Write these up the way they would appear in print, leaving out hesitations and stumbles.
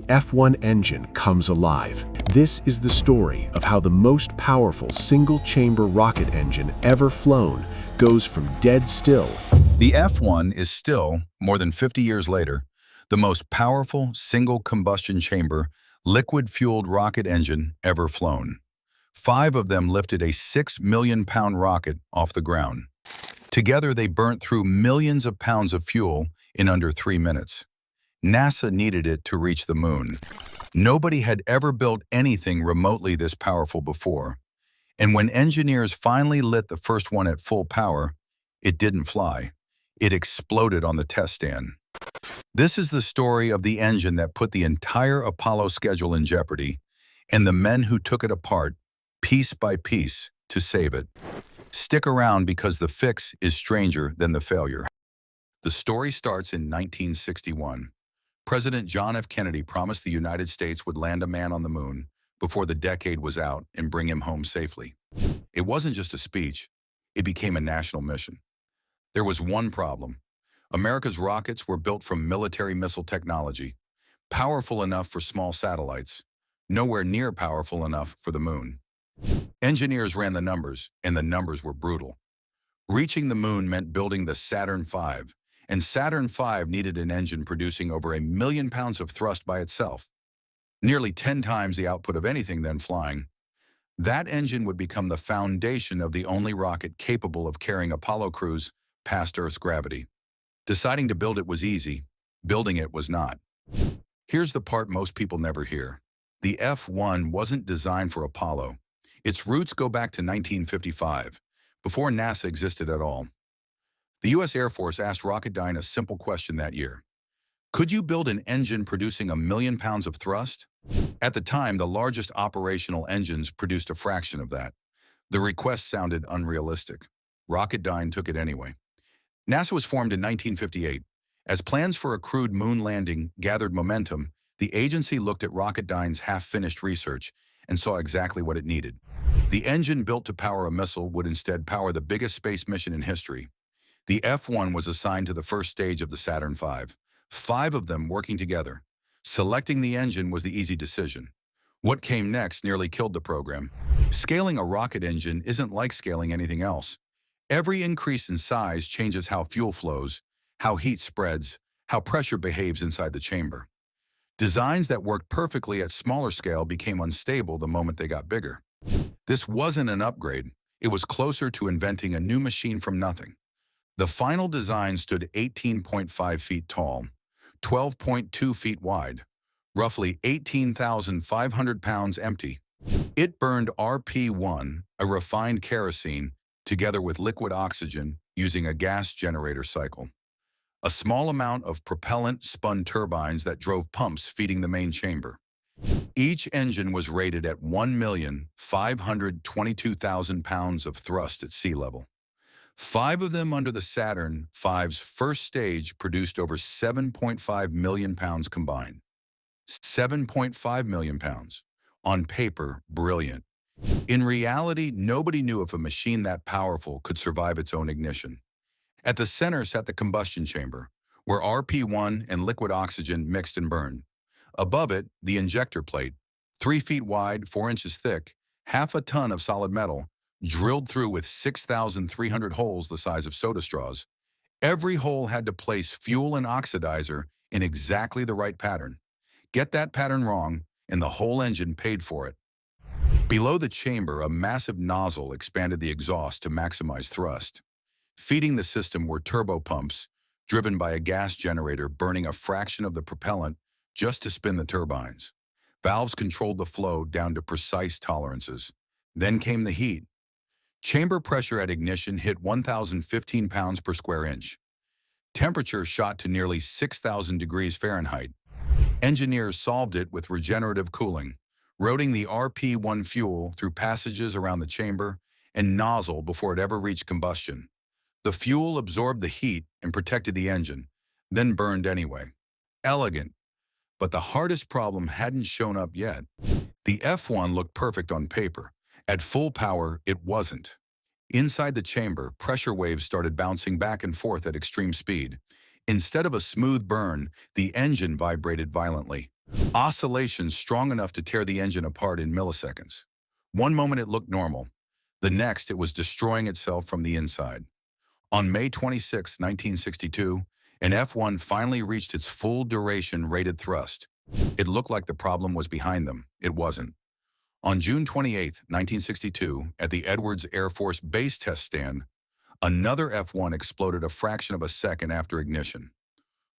the F1 engine comes alive. This is the story of how the most powerful single-chamber rocket engine ever flown goes from dead still. The F1 is still, more than 50 years later, the most powerful single combustion chamber liquid-fueled rocket engine ever flown. 5 of them lifted a 6 million pound rocket off the ground. Together, they burnt through millions of pounds of fuel in under 3 minutes. NASA needed it to reach the moon. Nobody had ever built anything remotely this powerful before. And when engineers finally lit the first one at full power, it didn't fly. It exploded on the test stand. This is the story of the engine that put the entire Apollo schedule in jeopardy, and the men who took it apart, piece by piece, to save it. Stick around because the fix is stranger than the failure. The story starts in 1961. President John F. Kennedy promised the United States would land a man on the moon before the decade was out and bring him home safely. It wasn't just a speech, it became a national mission. There was one problem. America's rockets were built from military missile technology, powerful enough for small satellites, nowhere near powerful enough for the moon. Engineers ran the numbers, and the numbers were brutal. Reaching the moon meant building the Saturn V, and Saturn V needed an engine producing over 1 million pounds of thrust by itself, nearly 10 times the output of anything then flying. That engine would become the foundation of the only rocket capable of carrying Apollo crews past Earth's gravity. Deciding to build it was easy, building it was not. Here's the part most people never hear. The F1 wasn't designed for Apollo. Its roots go back to 1955, before NASA existed at all. The U.S. Air Force asked Rocketdyne a simple question that year. Could you build an engine producing 1 million pounds of thrust? At the time, the largest operational engines produced a fraction of that. The request sounded unrealistic. Rocketdyne took it anyway. NASA was formed in 1958. As plans for a crewed moon landing gathered momentum, the agency looked at Rocketdyne's half-finished research and saw exactly what it needed. The engine built to power a missile would instead power the biggest space mission in history. The F1 was assigned to the first stage of the Saturn V, 5 of them working together. Selecting the engine was the easy decision. What came next nearly killed the program. Scaling a rocket engine isn't like scaling anything else. Every increase in size changes how fuel flows, how heat spreads, how pressure behaves inside the chamber. Designs that worked perfectly at smaller scale became unstable the moment they got bigger. This wasn't an upgrade. It was closer to inventing a new machine from nothing. The final design stood 18.5 feet tall, 12.2 feet wide, roughly 18,500 pounds empty. It burned RP-1, a refined kerosene, together with liquid oxygen using a gas generator cycle. A small amount of propellant spun turbines that drove pumps feeding the main chamber. Each engine was rated at 1,522,000 pounds of thrust at sea level. 5 of them under the Saturn V's first stage produced over 7.5 million pounds combined. 7.5 million pounds. On paper, brilliant. In reality, nobody knew if a machine that powerful could survive its own ignition. At the center sat the combustion chamber, where RP-1 and liquid oxygen mixed and burned. Above it, the injector plate, 3 feet wide, 4 inches thick, half a ton of solid metal, drilled through with 6,300 holes the size of soda straws. Every hole had to place fuel and oxidizer in exactly the right pattern. Get that pattern wrong, and the whole engine paid for it. Below the chamber, a massive nozzle expanded the exhaust to maximize thrust. Feeding the system were turbopumps, driven by a gas generator burning a fraction of the propellant just to spin the turbines. Valves controlled the flow down to precise tolerances. Then came the heat. Chamber pressure at ignition hit 1,015 pounds per square inch. Temperature shot to nearly 6,000 degrees Fahrenheit. Engineers solved it with regenerative cooling, routing the RP-1 fuel through passages around the chamber and nozzle before it ever reached combustion. The fuel absorbed the heat and protected the engine, then burned anyway. Elegant. But the hardest problem hadn't shown up yet. The F1 looked perfect on paper. At full power, it wasn't. Inside the chamber, pressure waves started bouncing back and forth at extreme speed. Instead of a smooth burn, the engine vibrated violently. Oscillations strong enough to tear the engine apart in milliseconds. One moment it looked normal. The next, it was destroying itself from the inside. On May 26, 1962, an F1 finally reached its full duration rated thrust. It looked like the problem was behind them. It wasn't. On June 28, 1962, at the Edwards Air Force Base Test Stand, another F1 exploded a fraction of a second after ignition.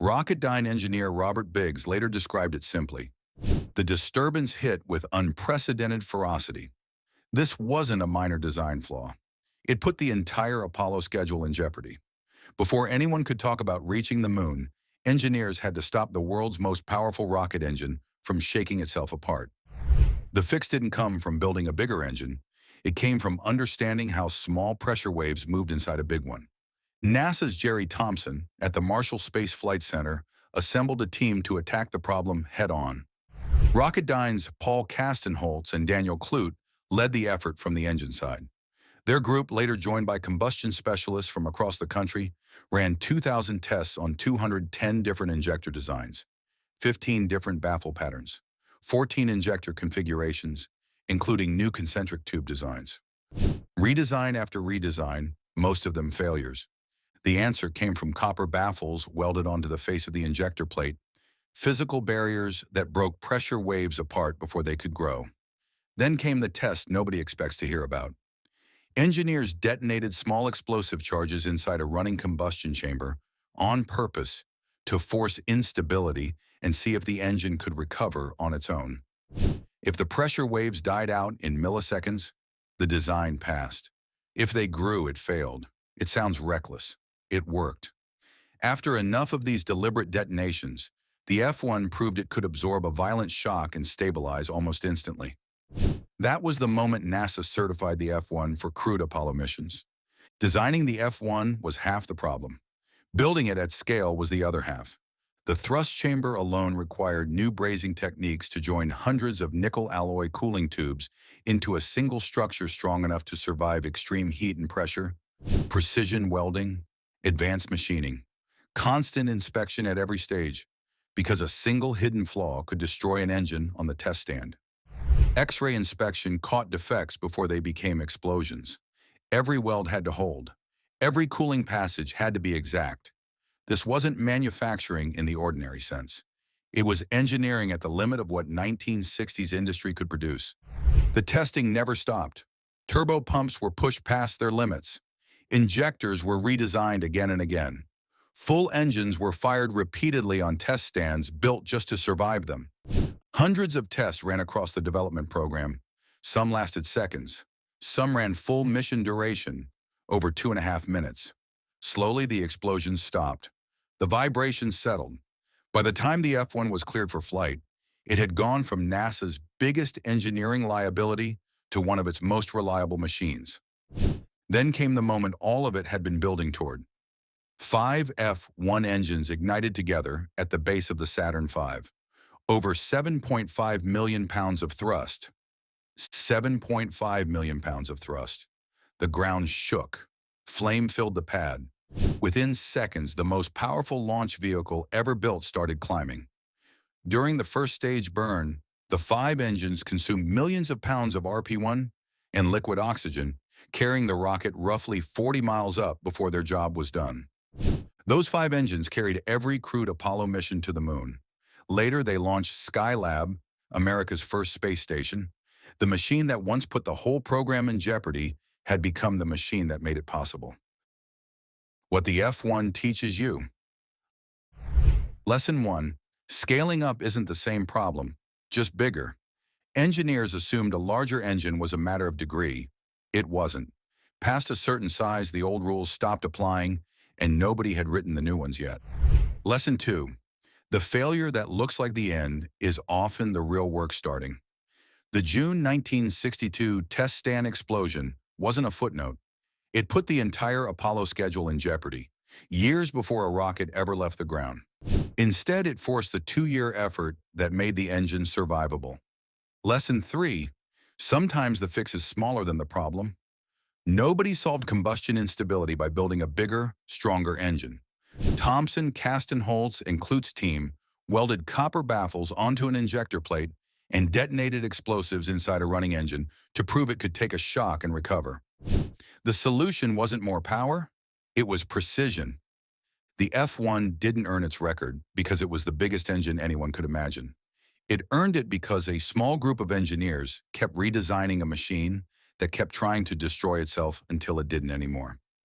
Rocketdyne engineer Robert Biggs later described it simply: the disturbance hit with unprecedented ferocity. This wasn't a minor design flaw. It put the entire Apollo schedule in jeopardy. Before anyone could talk about reaching the moon, engineers had to stop the world's most powerful rocket engine from shaking itself apart. The fix didn't come from building a bigger engine. It came from understanding how small pressure waves moved inside a big one. NASA's Jerry Thompson, at the Marshall Space Flight Center, assembled a team to attack the problem head-on. Rocketdyne's Paul Castenholtz and Daniel Clute led the effort from the engine side. Their group, later joined by combustion specialists from across the country, ran 2,000 tests on 210 different injector designs, 15 different baffle patterns, 14 injector configurations, including new concentric tube designs. Redesign after redesign, most of them failures. The answer came from copper baffles welded onto the face of the injector plate, physical barriers that broke pressure waves apart before they could grow. Then came the test nobody expects to hear about. Engineers detonated small explosive charges inside a running combustion chamber on purpose to force instability and see if the engine could recover on its own. If the pressure waves died out in milliseconds, the design passed. If they grew, it failed. It sounds reckless. It worked. After enough of these deliberate detonations, the F1 proved it could absorb a violent shock and stabilize almost instantly. That was the moment NASA certified the F1 for crewed Apollo missions. Designing the F1 was half the problem. Building it at scale was the other half. The thrust chamber alone required new brazing techniques to join hundreds of nickel alloy cooling tubes into a single structure strong enough to survive extreme heat and pressure, precision welding, advanced machining, constant inspection at every stage, because a single hidden flaw could destroy an engine on the test stand. X-ray inspection caught defects before they became explosions. Every weld had to hold. Every cooling passage had to be exact. This wasn't manufacturing in the ordinary sense. It was engineering at the limit of what 1960s industry could produce. The testing never stopped. Turbo pumps were pushed past their limits. Injectors were redesigned again and again. Full engines were fired repeatedly on test stands built just to survive them. Hundreds of tests ran across the development program. Some lasted seconds. Some ran full mission duration, over 2.5 minutes. Slowly, the explosions stopped. The vibrations settled. By the time the F1 was cleared for flight, it had gone from NASA's biggest engineering liability to one of its most reliable machines. Then came the moment all of it had been building toward. 5 F1 engines ignited together at the base of the Saturn V. Over 7.5 million pounds of thrust. 7.5 million pounds of thrust. The ground shook. Flame filled the pad. Within seconds, the most powerful launch vehicle ever built started climbing. During the first stage burn, the 5 engines consumed millions of pounds of RP1 and liquid oxygen, carrying the rocket roughly 40 miles up before their job was done. Those 5 engines carried every crewed Apollo mission to the moon. Later, they launched Skylab, America's first space station. The machine that once put the whole program in jeopardy had become the machine that made it possible. What the F1 teaches you. Lesson 1. Scaling up isn't the same problem, just bigger. Engineers assumed a larger engine was a matter of degree. It wasn't. Past a certain size, the old rules stopped applying, and nobody had written the new ones yet. Lesson 2. The failure that looks like the end is often the real work starting. The June 1962 test stand explosion wasn't a footnote. It put the entire Apollo schedule in jeopardy, years before a rocket ever left the ground. Instead, it forced the 2-year effort that made the engine survivable. Lesson 3. Sometimes the fix is smaller than the problem. Nobody solved combustion instability by building a bigger, stronger engine. Thompson, Castenholtz, and Clute's team welded copper baffles onto an injector plate, and detonated explosives inside a running engine to prove it could take a shock and recover. The solution wasn't more power, it was precision. The F1 didn't earn its record because it was the biggest engine anyone could imagine. It earned it because a small group of engineers kept redesigning a machine that kept trying to destroy itself until it didn't anymore.